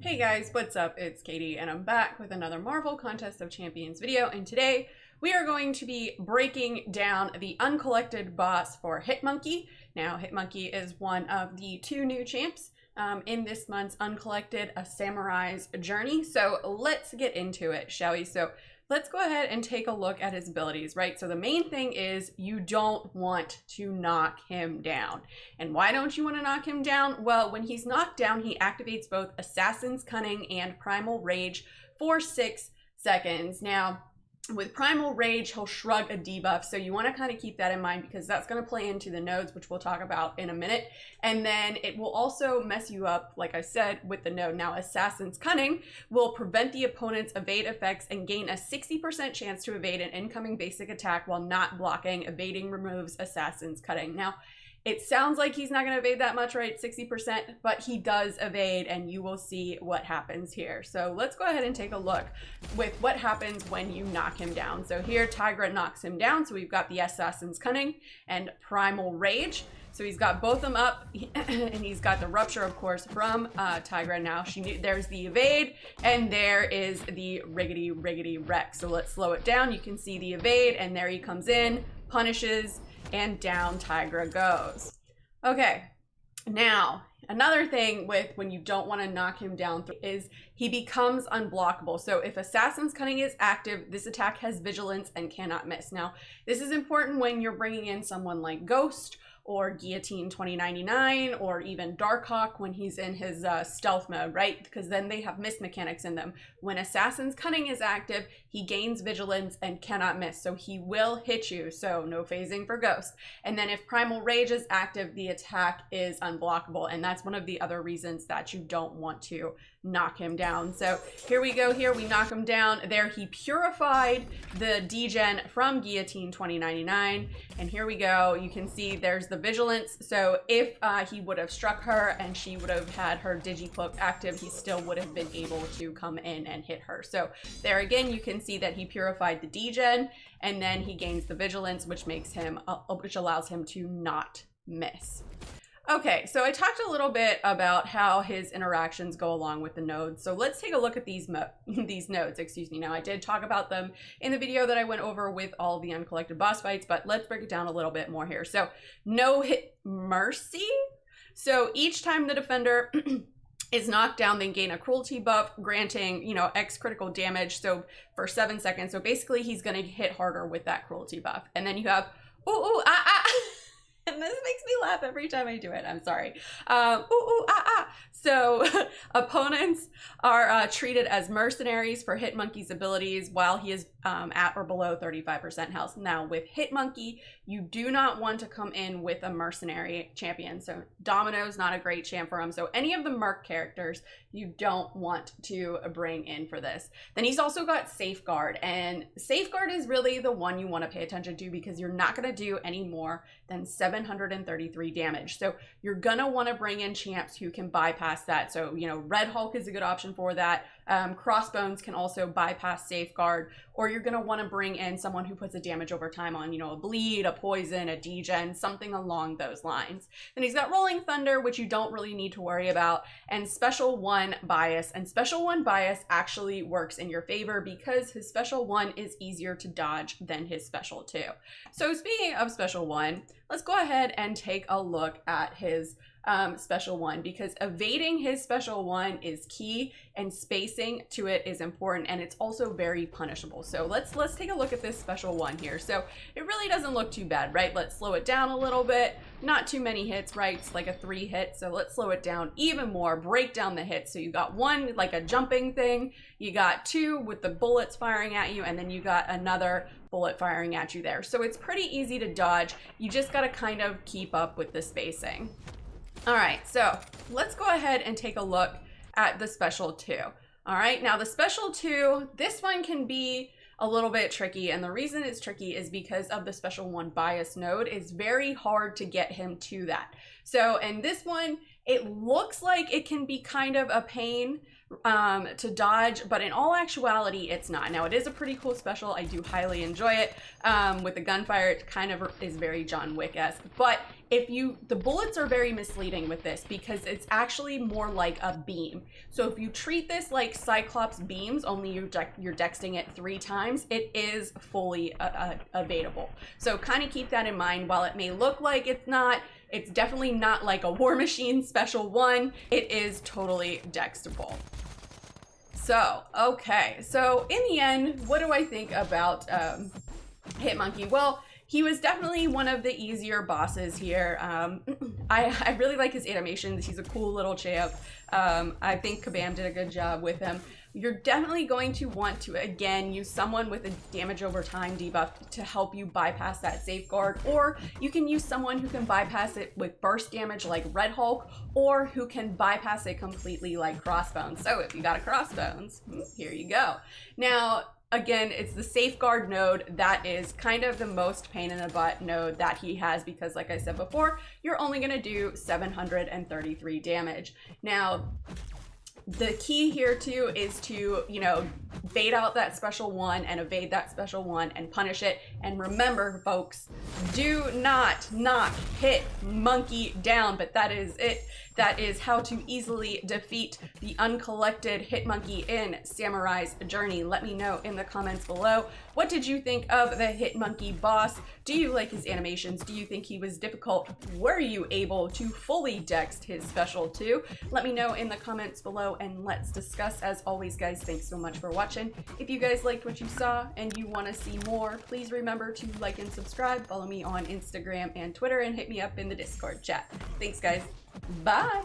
Hey guys, what's up? It's Katie and I'm back with another Marvel Contest of Champions video, and today we are going to be breaking down the uncollected boss for Hit Monkey. Now, Hit Monkey is one of the two new champs in this month's Uncollected, A Samurai's Journey. So let's get into it, shall we? So let's go ahead and take a look at his abilities, right? So the main thing is you don't want to knock him down. And why don't you want to knock him down? Well, when he's knocked down, he activates both Assassin's Cunning and Primal Rage for 6 seconds. Now, with Primal Rage, he'll shrug a debuff, so you want to kind of keep that in mind because that's going to play into the nodes, which we'll talk about in a minute. And then it will also mess you up, like I said, with the node. Now, Assassin's Cunning will prevent the opponent's evade effects and gain a 60% chance to evade an incoming basic attack while not blocking. Evading removes Assassin's Cunning. Now, it sounds like he's not going to evade that much, right? 60%, but he does evade, and you will see what happens here. So let's go ahead and take a look with what happens when you knock him down. So here, Tigra knocks him down. So we've got the Assassin's Cunning and Primal Rage. So he's got both of them up, and he's got the Rupture, of course, from Tigra. Now, there's the evade, and there is the Riggedy Wreck. So let's slow it down. You can see the evade, and there he comes in, punishes, and down Tigra goes. Okay, now another thing with when you don't want to knock him down is he becomes unblockable. So if Assassin's Cunning is active, this attack has vigilance and cannot miss. Now, this is important when you're bringing in someone like Ghost or Guillotine 2099 or even Darkhawk when he's in his stealth mode, right? Because then they have miss mechanics in them. When Assassin's Cunning is active, he gains vigilance and cannot miss, so he will hit you, so no phasing for Ghost. And then if Primal Rage is active, the attack is unblockable, and that's one of the other reasons that you don't want to knock him down. So here we go, here we knock him down. There he purified the degen from Guillotine 2099, and here we go. You can see there's the vigilance, so if he would have struck her and she would have had her Digicloak active, he still would have been able to come in and hit her. So there again, you can see that he purified the degen, and then he gains the vigilance, which makes him, which allows him to not miss. Okay, so I talked a little bit about how his interactions go along with the nodes. So let's take a look at these nodes, excuse me. Now, I did talk about them in the video that I went over with all the uncollected boss fights, but let's break it down a little bit more here. So no hit mercy. So each time the defender is knocked down, they gain a cruelty buff, granting, you know, X critical damage. So for 7 seconds. So basically he's going to hit harder with that cruelty buff. And then you have, ooh, ah, ah. And this makes me laugh every time I do it. I'm sorry. So opponents are treated as mercenaries for Hit Monkey's abilities while he is at or below 35% health. Now with Hit Monkey, you do not want to come in with a mercenary champion. So Domino's not a great champ for him. So any of the merc characters you don't want to bring in for this. Then he's also got Safeguard, and Safeguard is really the one you want to pay attention to because you're not going to do any more than 733 damage. So you're going to want to bring in champs who can bypass that. So, you know, Red Hulk is a good option for that. Crossbones can also bypass Safeguard, or you're going to want to bring in someone who puts a damage over time on, you know, a bleed, a poison, a degen, something along those lines. Then he's got Rolling Thunder, which you don't really need to worry about, and Special 1 Bias. And Special 1 Bias actually works in your favor because his Special 1 is easier to dodge than his Special 2. So speaking of Special 1, let's go ahead and take a look at his Special 1, because evading his Special 1 is key and spacing to it is important, and it's also very punishable. So let's take a look at this Special 1 here. So it really doesn't look too bad, right? Let's slow it down a little bit. Not too many hits, right? It's like a 3 hit. So let's slow it down even more, break down the hits. So you got 1 like a jumping thing, you got 2 with the bullets firing at you, and then you got another bullet firing at you there. So it's pretty easy to dodge. You just got to kind of keep up with the spacing. All right, so let's go ahead and take a look at the Special 2. All right, now the Special 2, this one can be a little bit tricky, and the reason it's tricky is because of the Special 1 Bias node. It's very hard to get him to that. So in this one, it looks like it can be kind of a pain to dodge, but in all actuality, it's not. Now, it is a pretty cool special. I do highly enjoy it. With the gunfire, it kind of is very John Wick-esque, but the bullets are very misleading with this because it's actually more like a beam. So if you treat this like Cyclops beams, only you're dexting it 3 times, it is fully evadable. So kind of keep that in mind. While it may look like it's not, it's definitely not like a War Machine Special 1. It is totally dextable. So, okay. So in the end, what do I think about Hit Monkey? Well, he was definitely one of the easier bosses here. I really like his animations. He's a cool little champ. I think Kabam did a good job with him. You're definitely going to want to, again, use someone with a damage over time debuff to help you bypass that safeguard, or you can use someone who can bypass it with burst damage like Red Hulk, or who can bypass it completely like Crossbones. So if you got a Crossbones, here you go. Now, again, it's the safeguard node that is kind of the most pain in the butt node that he has because, like I said before, you're only going to do 733 damage. Now, the key here too is to, you know, bait out that special 1 and evade that special 1 and punish it. And remember, folks, do not knock Hit Monkey down, but that is it. That is how to easily defeat the uncollected Hit Monkey in Samurai's Journey. Let me know in the comments below. What did you think of the Hit Monkey boss? Do you like his animations? Do you think he was difficult? Were you able to fully dex his special 2? Let me know in the comments below and let's discuss. As always, guys, thanks so much for watching. If you guys liked what you saw and you want to see more, please remember to like and subscribe. Follow me on Instagram and Twitter and hit me up in the Discord chat. Thanks, guys. Bye.